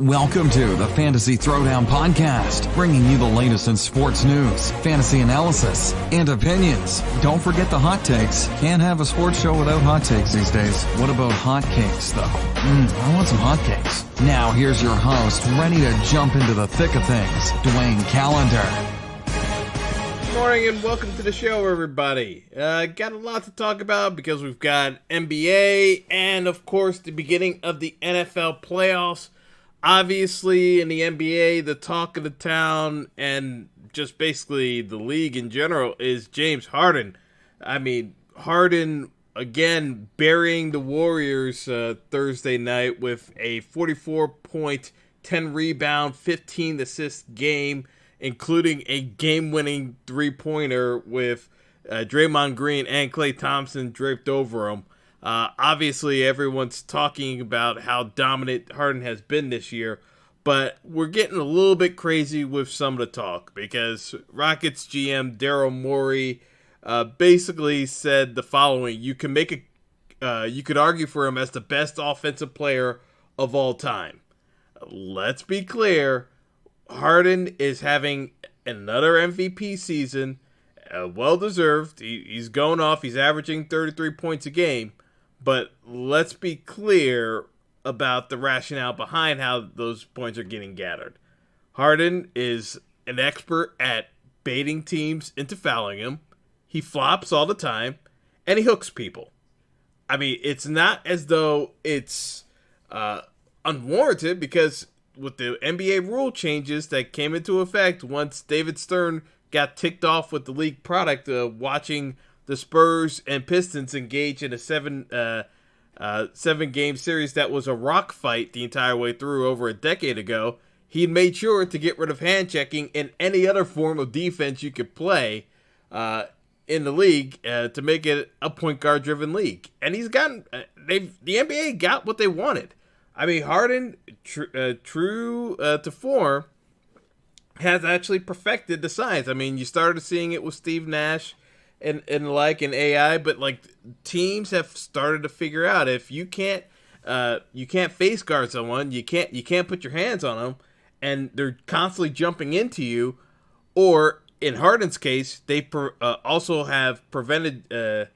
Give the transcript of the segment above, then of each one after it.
Welcome to the Fantasy Throwdown Podcast, bringing you the latest in sports news, fantasy analysis, and opinions. Don't forget the hot takes. Can't have a sports show without hot takes these days. What about hot cakes, though? I want some hot cakes. Now here's your host, ready to jump into the thick of things, Dwayne Callender. Good morning and welcome to the show, everybody. Got a lot to talk about because we've got NBA and, of course, the beginning of the NFL playoffs. Obviously, in the NBA, the talk of the town and just basically the league in general is James Harden. I mean, Harden, again, burying the Warriors Thursday night with a 44-point, 10-rebound, 15-assist game, including a game-winning three-pointer with Draymond Green and Klay Thompson draped over him. Obviously, everyone's talking about how dominant Harden has been this year, but we're getting a little bit crazy with some of the talk because Rockets GM Daryl Morey basically said the following: you could argue for him as the best offensive player of all time. Let's be clear, Harden is having another MVP season, well deserved. He's going off. He's averaging 33 points a game. But let's be clear about the rationale behind how those points are getting gathered. Harden is an expert at baiting teams into fouling him. He flops all the time, and he hooks people. I mean, it's not as though it's unwarranted because with the NBA rule changes that came into effect once David Stern got ticked off with the league product watching the Spurs and Pistons engage in a seven-game series that was a rock fight the entire way through over a decade ago. He made sure to get rid of hand checking and any other form of defense you could play in the league to make it a point guard driven league. And he's gotten the NBA got what they wanted. I mean, Harden, true to form, has actually perfected the science. I mean, you started seeing it with Steve Nash and AI, but like teams have started to figure out if you can't face guard someone, you can't put your hands on them, and they're constantly jumping into you, or in Harden's case, they also have prevented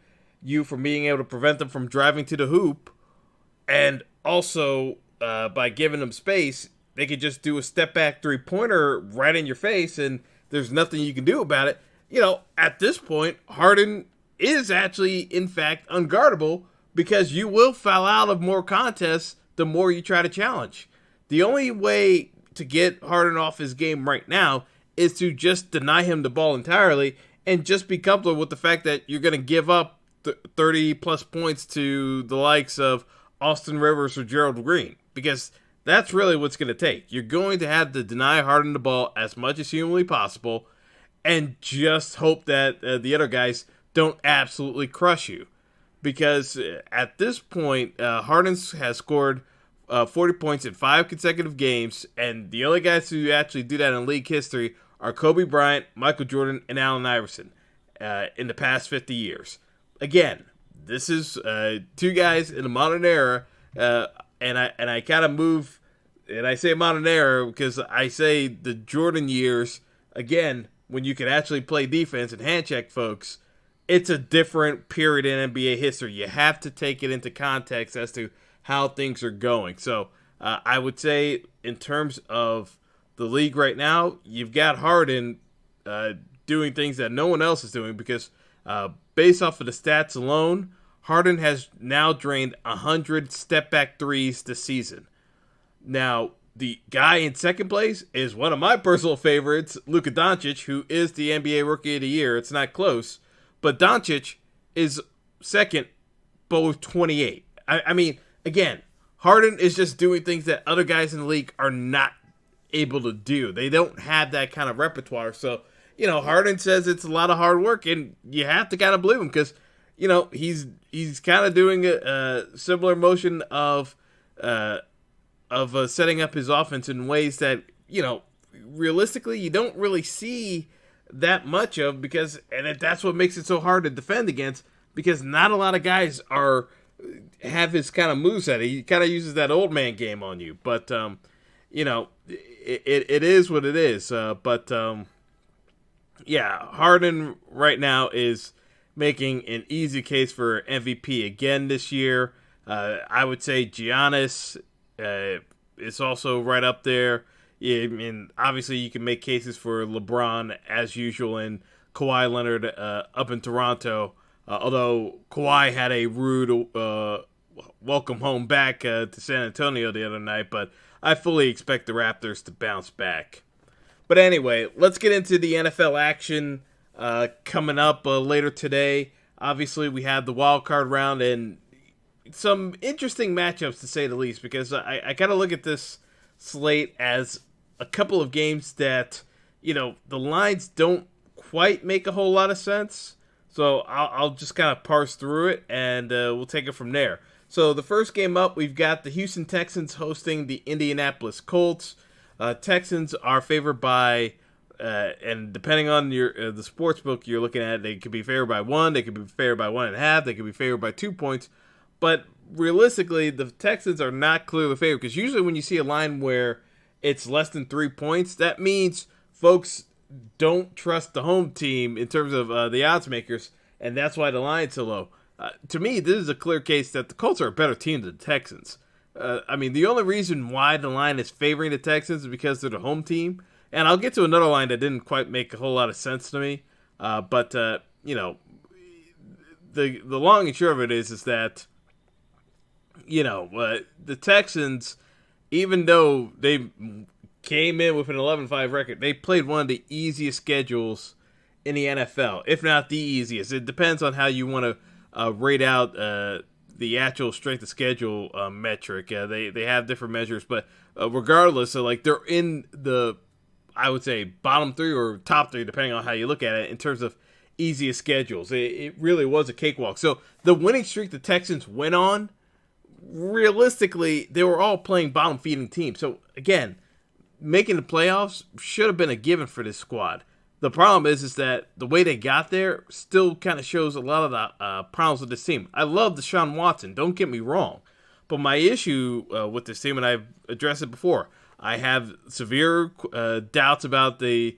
you from being able to prevent them from driving to the hoop, and also by giving them space, they could just do a step back 3-pointer right in your face, and there's nothing you can do about it. You know, at this point, Harden is actually, in fact, unguardable because you will foul out of more contests the more you try to challenge. The only way to get Harden off his game right now is to just deny him the ball entirely and just be comfortable with the fact that you're going to give up 30-plus points to the likes of Austin Rivers or Gerald Green because that's really what's going to take. You're going to have to deny Harden the ball as much as humanly possible and just hope that the other guys don't absolutely crush you. Because at this point, Harden has scored 40 points in 5 consecutive games, and the only guys who actually do that in league history are Kobe Bryant, Michael Jordan, and Allen Iverson in the past 50 years. Again, this is 2 guys in the modern era, and I kind of move, and I say modern era because I say the Jordan years, again, when you can actually play defense and hand check folks, it's a different period in NBA history. You have to take it into context as to how things are going. So I would say in terms of the league right now, you've got Harden doing things that no one else is doing because based off of the stats alone, Harden has now drained 100 step-back threes this season. Now, the guy in second place is one of my personal favorites, Luka Doncic, who is the NBA Rookie of the Year. It's not close. But Doncic is second, but with 28. I mean, again, Harden is just doing things that other guys in the league are not able to do. They don't have that kind of repertoire. So, you know, Harden says it's a lot of hard work, and you have to kind of believe him because, you know, he's kind of doing a similar motion of setting up his offense in ways that, you know, realistically you don't really see that much of because, and that's what makes it so hard to defend against because not a lot of guys have his kind of moveset. He kind of uses that old man game on you. But it is what it is. Yeah, Harden right now is making an easy case for MVP again this year. I would say Giannis is also right up there. Yeah, I mean, obviously you can make cases for LeBron as usual, and Kawhi Leonard up in Toronto. Although Kawhi had a rude welcome home back to San Antonio the other night, but I fully expect the Raptors to bounce back. But anyway, let's get into the NFL action coming up later today. Obviously, we have the Wildcard round and some interesting matchups, to say the least, because I kind of look at this slate as a couple of games that, the lines don't quite make a whole lot of sense. So I'll just kind of parse through it, and we'll take it from there. So the first game up, we've got the Houston Texans hosting the Indianapolis Colts. Texans are favored by, and depending on the sports book you're looking at, they could be favored by 1, they could be favored by 1.5, they could be favored by 2 points. But realistically, the Texans are not clearly favored, because usually when you see a line where it's less than 3 points, that means folks don't trust the home team in terms of the odds makers, and that's why the line's so low. To me, this is a clear case that the Colts are a better team than the Texans. I mean, the only reason why the line is favoring the Texans is because they're the home team. And I'll get to another line that didn't quite make a whole lot of sense to me. But the long and short of it is that, the Texans, even though they came in with an 11-5 record, they played one of the easiest schedules in the NFL, if not the easiest. It depends on how you want to rate out the actual strength of schedule metric. They have different measures, but regardless, so they're in the, I would say, bottom 3 or top 3, depending on how you look at it, in terms of easiest schedules. It really was a cakewalk. So the winning streak the Texans went on, realistically, they were all playing bottom feeding teams. So again, making the playoffs should have been a given for this squad. The problem is that the way they got there still kind of shows a lot of the problems with this team. I love Deshaun Watson, don't get me wrong. But my issue with this team, and I've addressed it before, I have severe doubts about the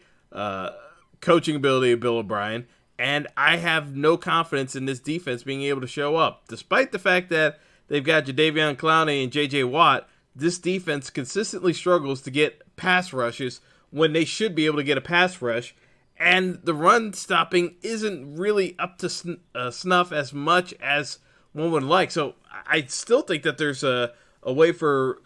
coaching ability of Bill O'Brien, and I have no confidence in this defense being able to show up. Despite the fact that they've got Jadeveon Clowney and J.J. Watt, this defense consistently struggles to get pass rushes when they should be able to get a pass rush. And the run stopping isn't really up to snuff as much as one would like. So I still think that there's a way for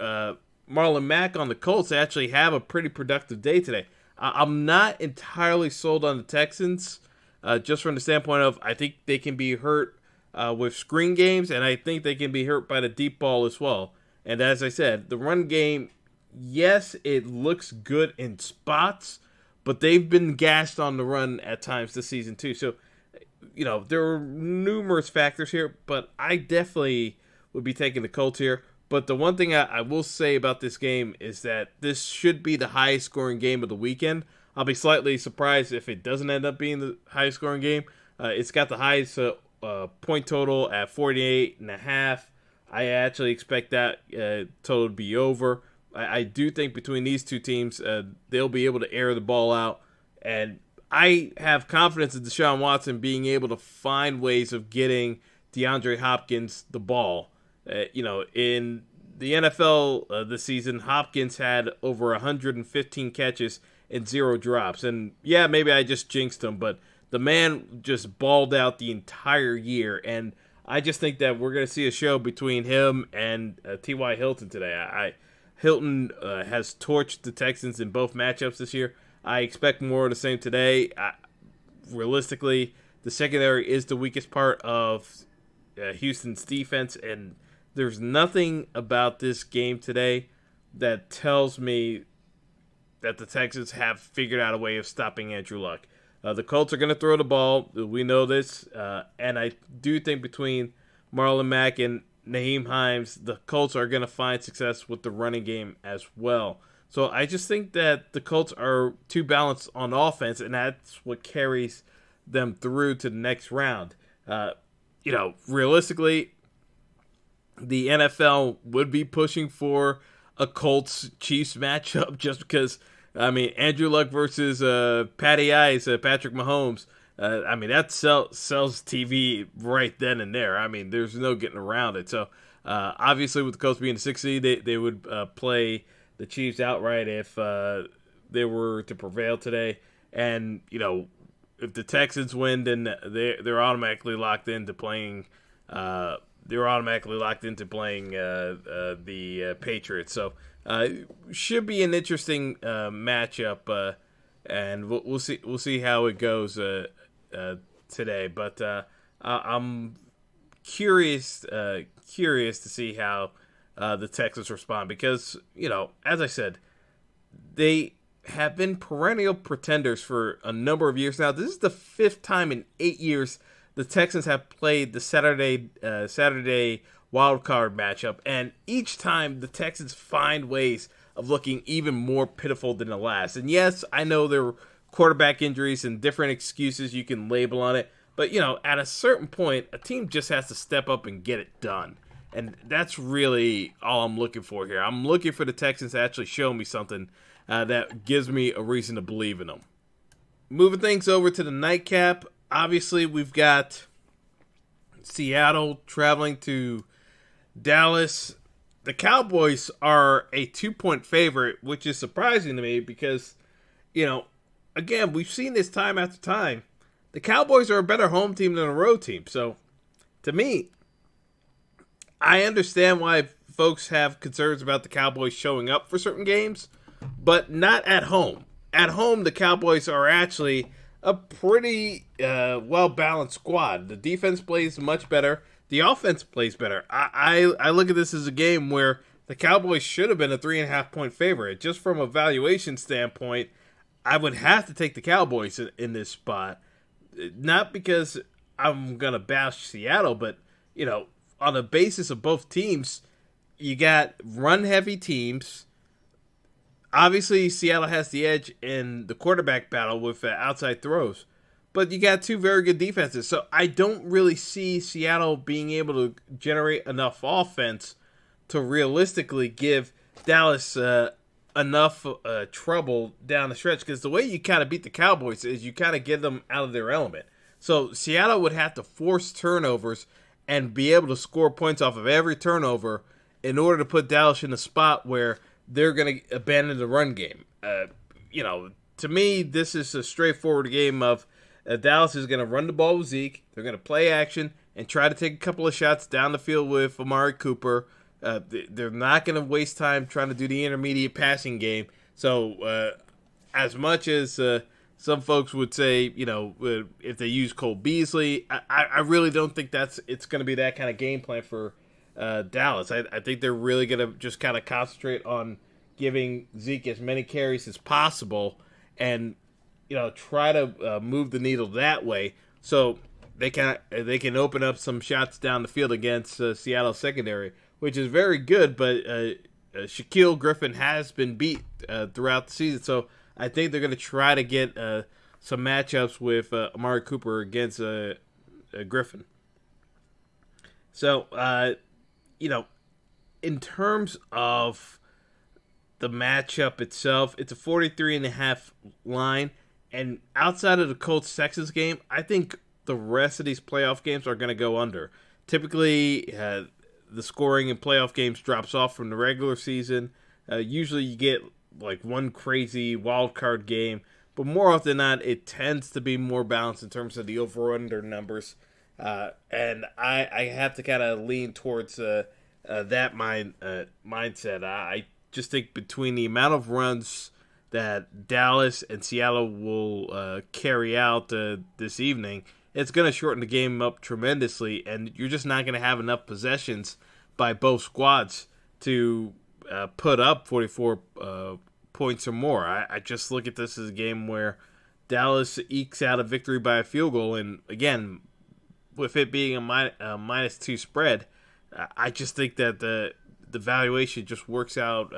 Marlon Mack on the Colts to actually have a pretty productive day today. I'm not entirely sold on the Texans, just from the standpoint of I think they can be hurt with screen games, and I think they can be hurt by the deep ball as well. And as I said, the run game, yes, it looks good in spots, but they've been gashed on the run at times this season too. So, there are numerous factors here, but I definitely would be taking the Colts here. But the one thing I will say about this game is that this should be the highest scoring game of the weekend. I'll be slightly surprised if it doesn't end up being the highest scoring game. It's got the highest point total at 48.5. I actually expect that total to be over. I do think between these two teams, they'll be able to air the ball out. And I have confidence in Deshaun Watson being able to find ways of getting DeAndre Hopkins the ball. In the NFL this season, Hopkins had over 115 catches and 0 drops. And yeah, maybe I just jinxed him, but the man just balled out the entire year. And I just think that we're going to see a show between him and T.Y. Hilton today. Hilton has torched the Texans in both matchups this year. I expect more of the same today. Realistically, the secondary is the weakest part of Houston's defense, and there's nothing about this game today that tells me that the Texans have figured out a way of stopping Andrew Luck. The Colts are going to throw the ball. We know this, and I do think between Marlon Mack and Naheem Hines, the Colts are going to find success with the running game as well. So I just think that the Colts are too balanced on offense, and that's what carries them through to the next round. Realistically, the NFL would be pushing for a Colts-Chiefs matchup just because, I mean, Andrew Luck versus Patty Ice, Patrick Mahomes. I mean, that sells TV right then and there. I mean, there's no getting around it. So, obviously, with the Colts being the 6th seed, they would play the Chiefs outright if they were to prevail today. And, you know, if the Texans win, then they're automatically locked into playing. They're automatically locked into playing the Patriots. So, should be an interesting matchup, and we'll see. We'll see how it goes today. But I'm curious to see how the Texans respond because, you know, as I said, they have been perennial pretenders for a number of years now. This is the 5th time in 8 years the Texans have played the Saturday Wildcard matchup, and each time the Texans find ways of looking even more pitiful than the last. And yes, I know there were quarterback injuries and different excuses you can label on it, but, you know, at a certain point, a team just has to step up and get it done. And that's really all I'm looking for here. I'm looking for the Texans to actually show me something that gives me a reason to believe in them. Moving things over to the nightcap, obviously we've got Seattle traveling to Dallas. The Cowboys are a 2-point favorite, which is surprising to me because, you know, again, we've seen this time after time. The Cowboys are a better home team than a road team. So, to me, I understand why folks have concerns about the Cowboys showing up for certain games, but not at home. At home, the Cowboys are actually a pretty well-balanced squad. The defense plays much better. The offense plays better. I look at this as a game where the Cowboys should have been a 3.5-point favorite. Just from a valuation standpoint, I would have to take the Cowboys in this spot. Not because I'm going to bash Seattle, but, you know, on the basis of both teams, you got run-heavy teams. Obviously, Seattle has the edge in the quarterback battle with outside throws. But you got two very good defenses. So I don't really see Seattle being able to generate enough offense to realistically give Dallas enough trouble down the stretch. Because the way you kind of beat the Cowboys is you kind of get them out of their element. So Seattle would have to force turnovers and be able to score points off of every turnover in order to put Dallas in a spot where they're going to abandon the run game. You know, to me, this is a straightforward game of Dallas is going to run the ball with Zeke. They're going to play action and try to take a couple of shots down the field with Amari Cooper. They're not going to waste time trying to do the intermediate passing game. So as much as some folks would say, you know, if they use Cole Beasley, I really don't think it's going to be that kind of game plan for Dallas. I think they're really going to just kind of concentrate on giving Zeke as many carries as possible and, you know, try to move the needle that way so they can open up some shots down the field against Seattle secondary, which is very good, but Shaquille Griffin has been beat throughout the season, so I think they're going to try to get some matchups with Amari Cooper against Griffin. So, you know, in terms of the matchup itself, it's a 43.5 line. And outside of the Colts-Texans game, I think the rest of these playoff games are going to go under. Typically, the scoring in playoff games drops off from the regular season. Usually you get like one crazy wild card game. But more often than not, it tends to be more balanced in terms of the over-under numbers. And I have to kind of lean towards that mindset. I just think between the amount of runs that Dallas and Seattle will carry out this evening, it's going to shorten the game up tremendously, and you're just not going to have enough possessions by both squads to put up 44 points or more. I just look at this as a game where Dallas ekes out a victory by a field goal, and again, with it being a -2 spread, I just think that the valuation just works out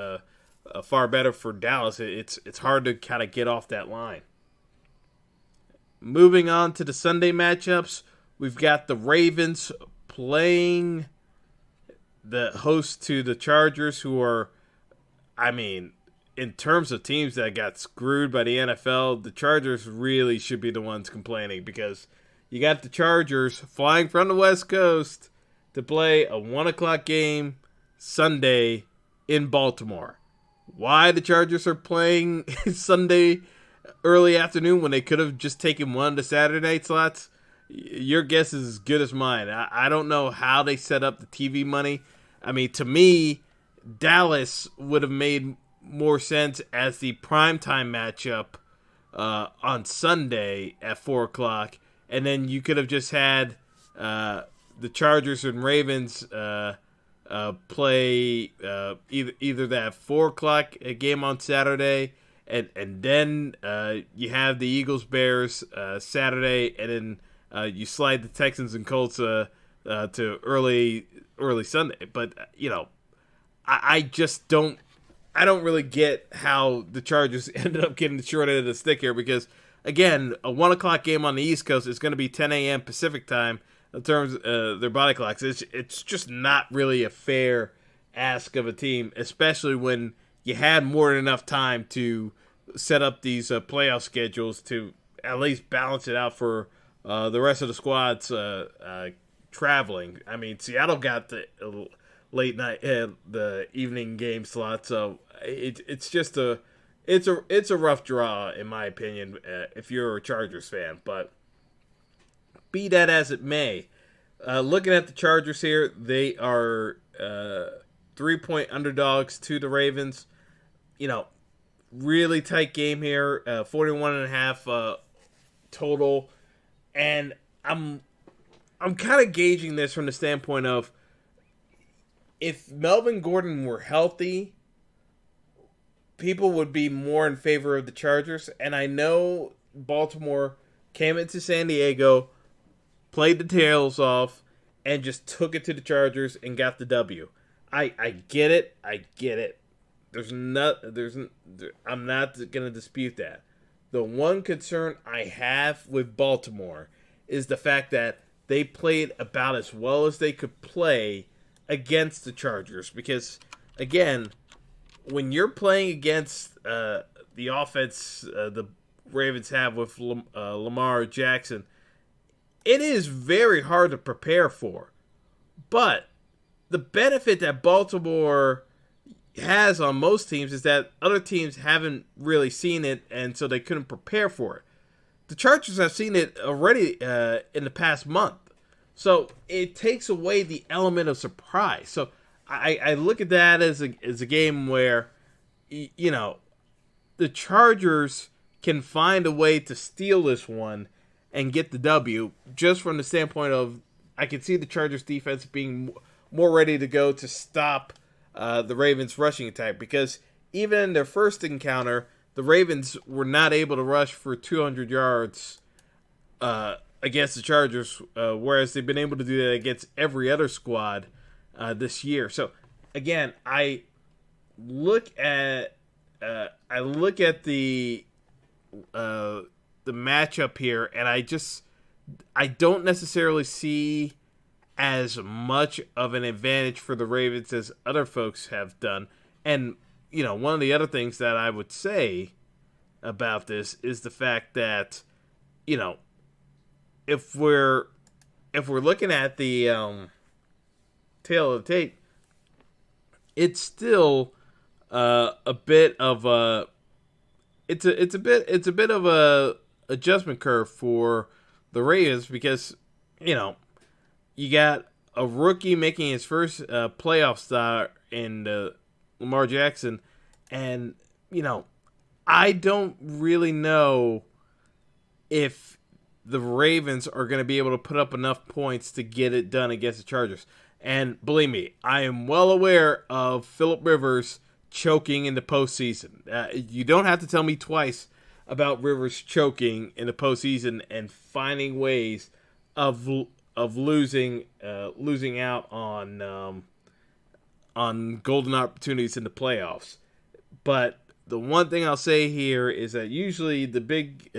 far better for Dallas. It's hard to kind of get off that line. Moving on to the Sunday matchups, we've got the Ravens playing the host to the Chargers, who are I mean, in terms of teams that got screwed by the NFL, the Chargers really should be the ones complaining, because you got the Chargers flying from the West Coast to play a 1 o'clock game Sunday in Baltimore. Why the Chargers are playing Sunday early afternoon when they could have just taken one of the Saturday night slots, your guess is as good as mine. I don't know how they set up the TV money. I mean, to me, Dallas would have made more sense as the primetime matchup on Sunday at 4 o'clock. And then you could have just had the Chargers and Ravens play either that 4 o'clock game on Saturday, and then you have the Eagles-Bears Saturday, and then you slide the Texans and Colts to early Sunday. But, I just don't really get how the Chargers ended up getting the short end of the stick here, because, again, a 1 o'clock game on the East Coast is going to be 10 a.m. Pacific time in terms of their body clocks. It's just not really a fair ask of a team, especially when you had more than enough time to set up these playoff schedules to at least balance it out for the rest of the squads traveling. I mean, Seattle got the late night, the evening game slot, so it's just a rough draw, in my opinion, if you're a Chargers fan. But be that as it may, looking at the Chargers here, they are 3-point underdogs to the Ravens. Really tight game here, 41.5 total, and I'm kind of gauging this from the standpoint of, if Melvin Gordon were healthy, people would be more in favor of the Chargers. And I know Baltimore came into San Diego, played the tails off, and just took it to the Chargers and got the W. I get it. I'm not going to dispute that. The one concern I have with Baltimore is the fact that they played about as well as they could play against the Chargers, because, again, when you're playing against the offense the Ravens have with Lamar Jackson, it is very hard to prepare for. But the benefit that Baltimore has on most teams is that other teams haven't really seen it, and so they couldn't prepare for it. The Chargers have seen it already in the past month. So it takes away the element of surprise. So I look at that as a game where, the Chargers can find a way to steal this one and get the W, just from the standpoint of, I can see the Chargers defense being more ready to go to stop the Ravens rushing attack, because even in their first encounter, the Ravens were not able to rush for 200 yards against the Chargers, whereas they've been able to do that against every other squad this year. So again, I look at the matchup here, and I don't necessarily see as much of an advantage for the Ravens as other folks have done. And one of the other things that I would say about this is the fact that, if we're looking at the tail of the tape, it's still a bit of a adjustment curve for the Ravens, because you got a rookie making his first playoff start in Lamar Jackson, and I don't really know if the Ravens are going to be able to put up enough points to get it done against the Chargers. And believe me, I am well aware of Phillip Rivers choking in the postseason. You don't have to tell me twice about Rivers choking in the postseason and finding ways of losing out on golden opportunities in the playoffs. But the one thing I'll say here is that usually the big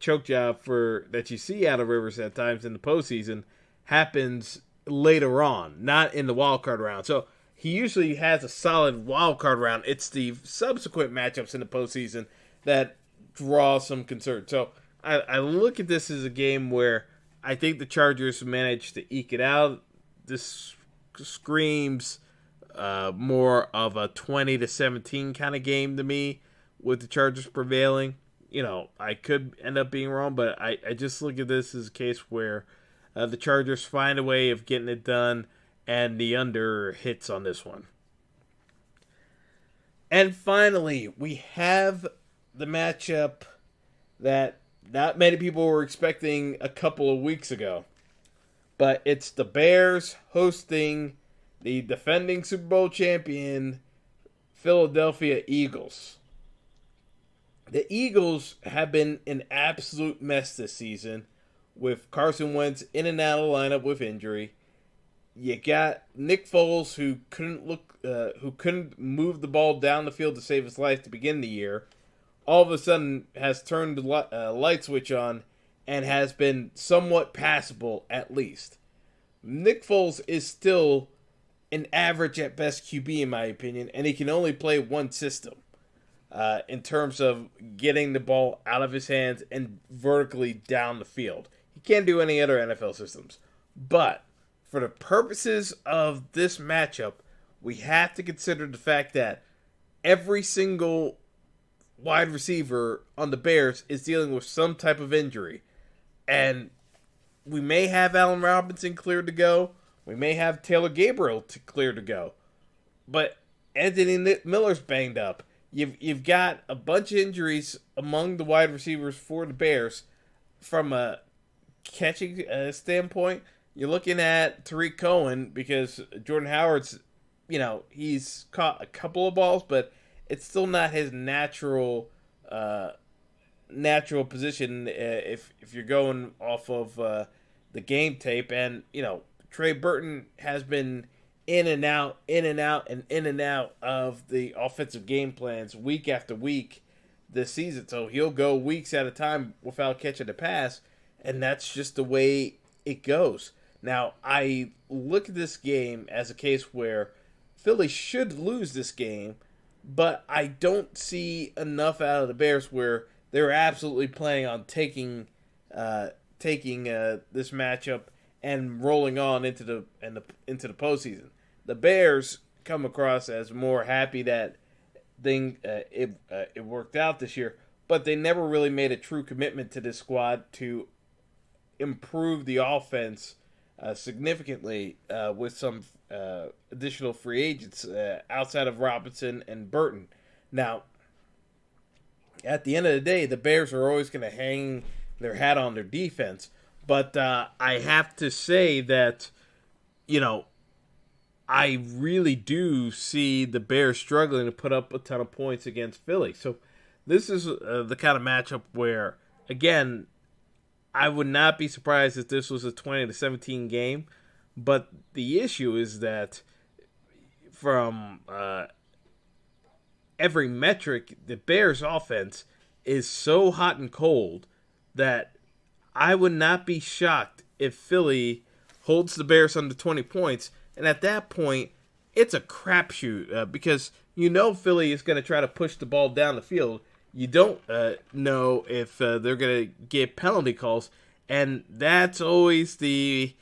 choke job that you see out of Rivers at times in the postseason happens later on, not in the wildcard round. So he usually has a solid wild card round. It's the subsequent matchups in the postseason that draw some concern. So I look at this as a game where I think the Chargers managed to eke it out. This screams more of a 20-17 kind of game to me, with the Chargers prevailing. I could end up being wrong, but I just look at this as a case where the Chargers find a way of getting it done, and the under hits on this one. And finally, we have the matchup that not many people were expecting a couple of weeks ago. But it's the Bears hosting the defending Super Bowl champion Philadelphia Eagles. The Eagles have been an absolute mess this season, with Carson Wentz in and out of the lineup with injury. You got Nick Foles, who couldn't move the ball down the field to save his life to begin the year. All of a sudden has turned the light switch on and has been somewhat passable at least. Nick Foles is still an average at best QB in my opinion, and he can only play one system in terms of getting the ball out of his hands and vertically down the field. He can't do any other NFL systems. But for the purposes of this matchup, we have to consider the fact that every single wide receiver on the Bears is dealing with some type of injury. And we may have Allen Robinson cleared to go. We may have Taylor Gabriel cleared to go. But Anthony Miller's banged up. You've got a bunch of injuries among the wide receivers for the Bears. From a catching standpoint, you're looking at Tariq Cohen, because Jordan Howard's, he's caught a couple of balls, but it's still not his natural position if you're going off of the game tape. And Trey Burton has been in and out of the offensive game plans week after week this season. So he'll go weeks at a time without catching a pass, and that's just the way it goes. Now, I look at this game as a case where Philly should lose this game, but I don't see enough out of the Bears where they're absolutely planning on taking this matchup and rolling on into the postseason. The Bears come across as more happy that it worked out this year, but they never really made a true commitment to this squad to improve the offense significantly with some additional free agents outside of Robinson and Burton. Now, at the end of the day, the Bears are always going to hang their hat on their defense, but I have to say that, I really do see the Bears struggling to put up a ton of points against Philly. So this is the kind of matchup where, again, I would not be surprised if this was a 20-17 game. But the issue is that from every metric, the Bears' offense is so hot and cold that I would not be shocked if Philly holds the Bears under 20 points. And at that point, it's a crapshoot because Philly is going to try to push the ball down the field. You don't know if they're going to get penalty calls, and that's always the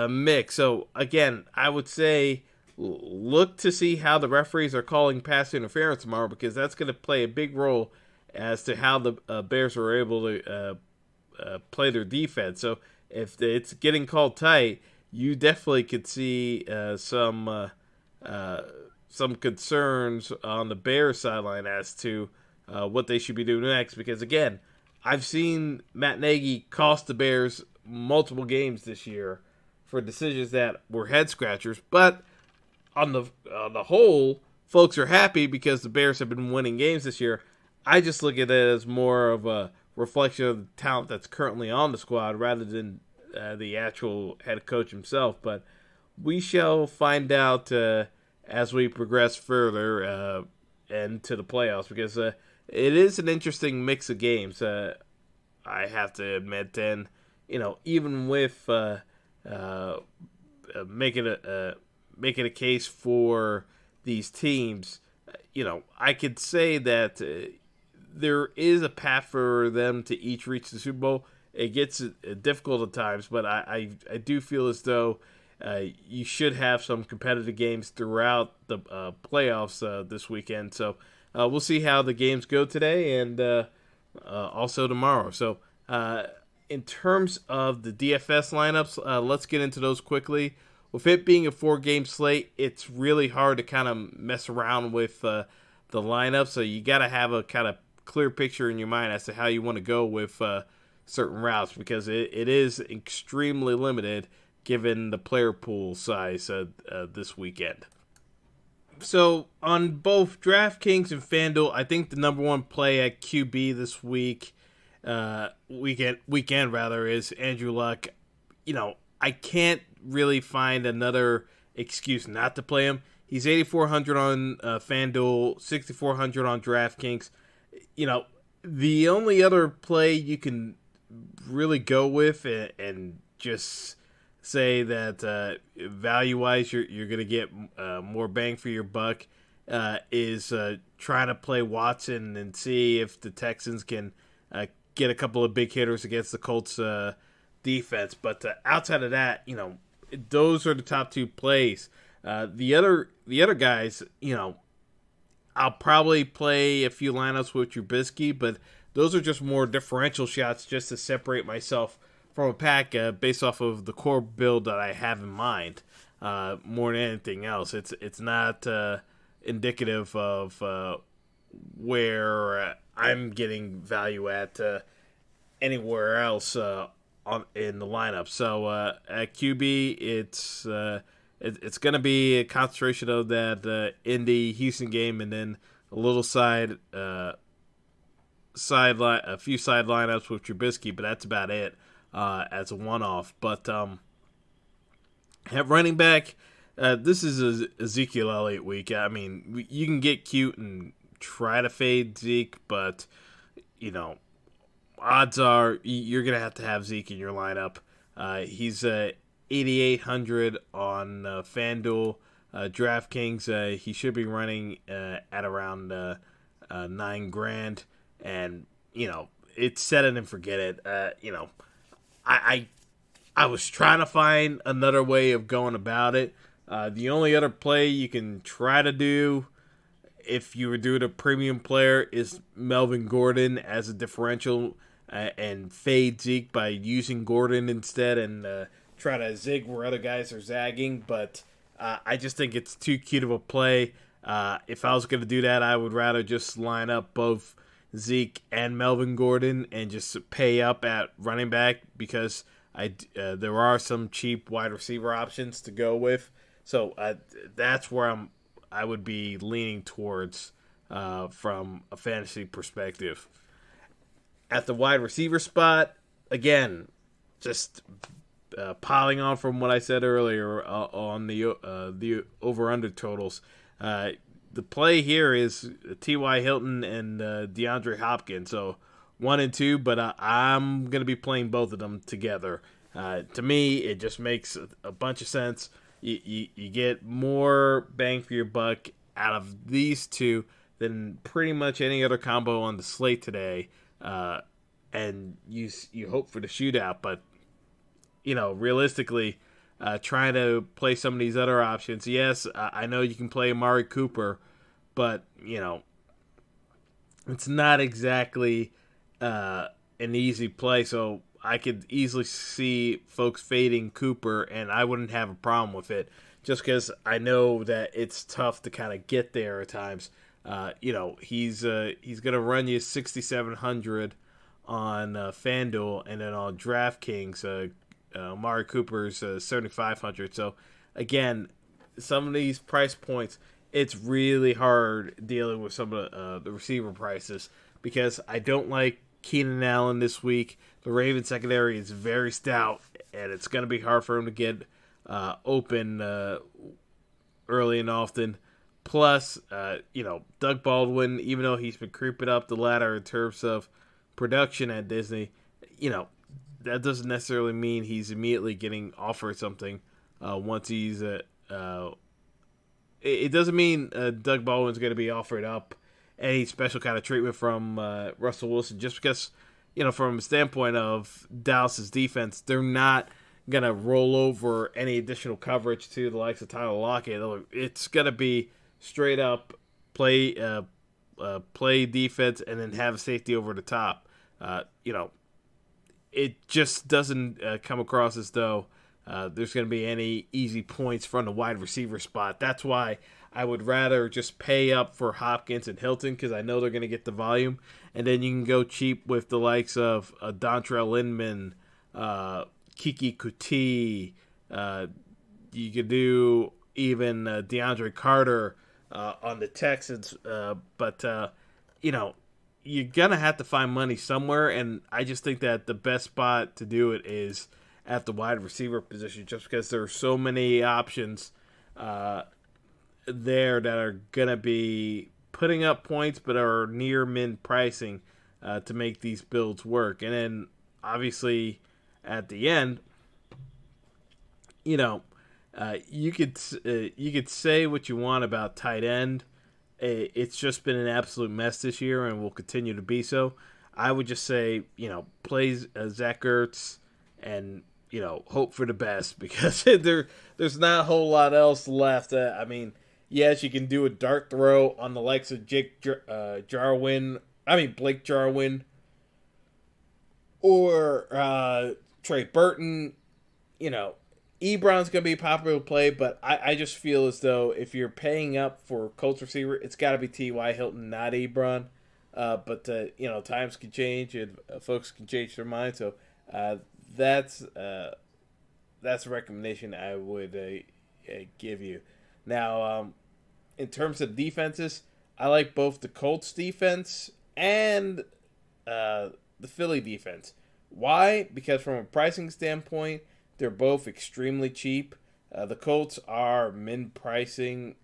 mix. So, again, I would say look to see how the referees are calling pass interference tomorrow, because that's going to play a big role as to how the Bears are able to play their defense. So if it's getting called tight, you definitely could see some concerns on the Bears sideline as to what they should be doing next. Because, again, I've seen Matt Nagy cost the Bears multiple games this year for decisions that were head-scratchers. But on the whole, folks are happy because the Bears have been winning games this year. I just look at it as more of a reflection of the talent that's currently on the squad rather than the actual head coach himself. But we shall find out as we progress further into the playoffs, because it is an interesting mix of games, I have to admit. And even with making making a case for these teams, I could say that there is a path for them to each reach the Super Bowl. It gets difficult at times, but I do feel as though you should have some competitive games throughout the playoffs this weekend. So we'll see how the games go today and also tomorrow. So in terms of the DFS lineups, let's get into those quickly. With it being a 4-game slate, it's really hard to kind of mess around with the lineup. So you got to have a kind of clear picture in your mind as to how you want to go with certain routes, because it is extremely limited given the player pool size this weekend. So on both DraftKings and FanDuel, I think the number one play at QB this weekend is Andrew Luck. I can't really find another excuse not to play him. He's 8,400 on FanDuel, 6,400 on DraftKings. The only other play you can really go with and just say that value-wise you're going to get more bang for your buck is trying to play Watson and see if the Texans can get a couple of big hitters against the Colts defense. But outside of that, those are the top two plays. The other guys, I'll probably play a few lineups with Trubisky, but those are just more differential shots just to separate myself from a pack based off of the core build that I have in mind. More than anything else, it's not indicative of where I'm getting value at anywhere else in the lineup. So at QB, it's going to be a concentration of that Indy Houston game, and then a little a few side lineups with Trubisky, but that's about it as a one-off. But at running back, this is a Ezekiel Elliott week. I mean, you can get cute and try to fade Zeke, but odds are you're going to have Zeke in your lineup. He's 8,800 on FanDuel. DraftKings, he should be running at around $9,000, and it's set it and forget it. I was trying to find another way of going about it. The only other play you can try to do if you were doing a premium player is Melvin Gordon as a differential and fade Zeke by using Gordon instead and try to zig where other guys are zagging. But I just think it's too cute of a play. If I was going to do that, I would rather just line up both Zeke and Melvin Gordon and just pay up at running back, because there are some cheap wide receiver options to go with. So that's where I would be leaning towards from a fantasy perspective. At the wide receiver spot, again, just piling on from what I said earlier on the over-under totals. The play here is T.Y. Hilton and DeAndre Hopkins. So 1 and 2, but I'm going to be playing both of them together. To me, it just makes a bunch of sense. You get more bang for your buck out of these two than pretty much any other combo on the slate today. And you hope for the shootout, but realistically, trying to play some of these other options. Yes, I know you can play Amari Cooper, but it's not exactly an easy play. So I could easily see folks fading Cooper, and I wouldn't have a problem with it, just because I know that it's tough to kind of get there at times. He's gonna run you 6,700 on FanDuel, and then on DraftKings, Amari Cooper's 7,500. So again, some of these price points, it's really hard dealing with some of the receiver prices, because I don't like Keenan Allen this week. The Ravens secondary is very stout, and it's going to be hard for him to get open early and often. Plus, Doug Baldwin, even though he's been creeping up the ladder in terms of production at Disney, that doesn't necessarily mean he's immediately getting offered something once he's it doesn't mean Doug Baldwin's going to be offered up any special kind of treatment from Russell Wilson, just because, from a standpoint of Dallas's defense, they're not going to roll over any additional coverage to the likes of Tyler Lockett. It's going to be straight up play defense and then have safety over the top. It just doesn't come across as though there's going to be any easy points from the wide receiver spot. That's why I would rather just pay up for Hopkins and Hilton, because I know they're going to get the volume. And then you can go cheap with the likes of Dontrell Inman, Kiki Kuti. You could do even DeAndre Carter on the Texans. But you're going to have to find money somewhere. And I just think that the best spot to do it is at the wide receiver position, just because there are so many options there that are going to be putting up points but are near min pricing to make these builds work. And then obviously at the end, you could say what you want about tight end. It's just been an absolute mess this year and will continue to be so. I would just say, play Zach Ertz and hope for the best, because there's not a whole lot else left. Yes, you can do a dart throw on the likes of Blake Jarwin, or Trey Burton. Ebron's going to be a popular play, but I just feel as though if you're paying up for Colts receiver, it's got to be T.Y. Hilton, not Ebron. But times can change and folks can change their mind. So that's a recommendation I would give you. Now, in terms of defenses, I like both the Colts defense and the Philly defense. Why? Because from a pricing standpoint, they're both extremely cheap. The Colts are min pricing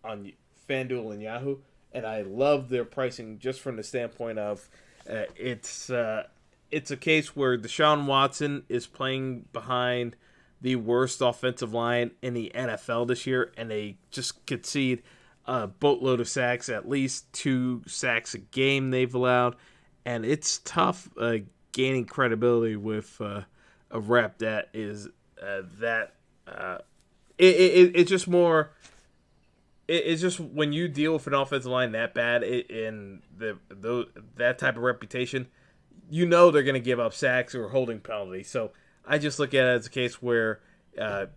on FanDuel and Yahoo, and I love their pricing just from the standpoint of it's a case where Deshaun Watson is playing behind the worst offensive line in the NFL this year, and they just concede a boatload of sacks, at least 2 sacks a game they've allowed, and it's tough gaining credibility with a rep that is it's just more. It's just when you deal with an offensive line that bad in that type of reputation, they're going to give up sacks or holding penalties. So I just look at it as a case where, there's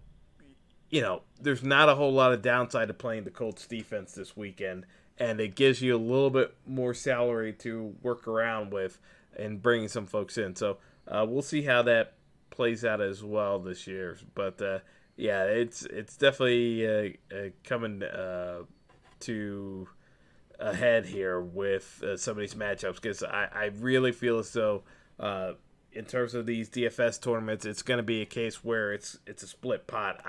not a whole lot of downside to playing the Colts defense this weekend, and it gives you a little bit more salary to work around with and bringing some folks in. So we'll see how that plays out as well this year. But it's definitely coming to a head here with some of these matchups, because I really feel as though in terms of these DFS tournaments, it's going to be a case where it's a split pot.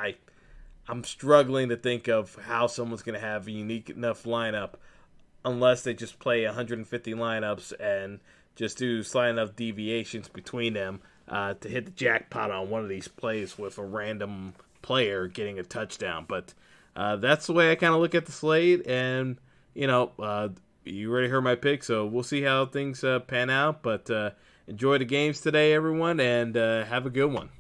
I'm struggling to think of how someone's going to have a unique enough lineup unless they just play 150 lineups and just do slight enough deviations between them to hit the jackpot on one of these plays with a random player getting a touchdown. But that's the way I kind of look at the slate, and you already heard my pick, so we'll see how things pan out. But enjoy the games today, everyone, and have a good one.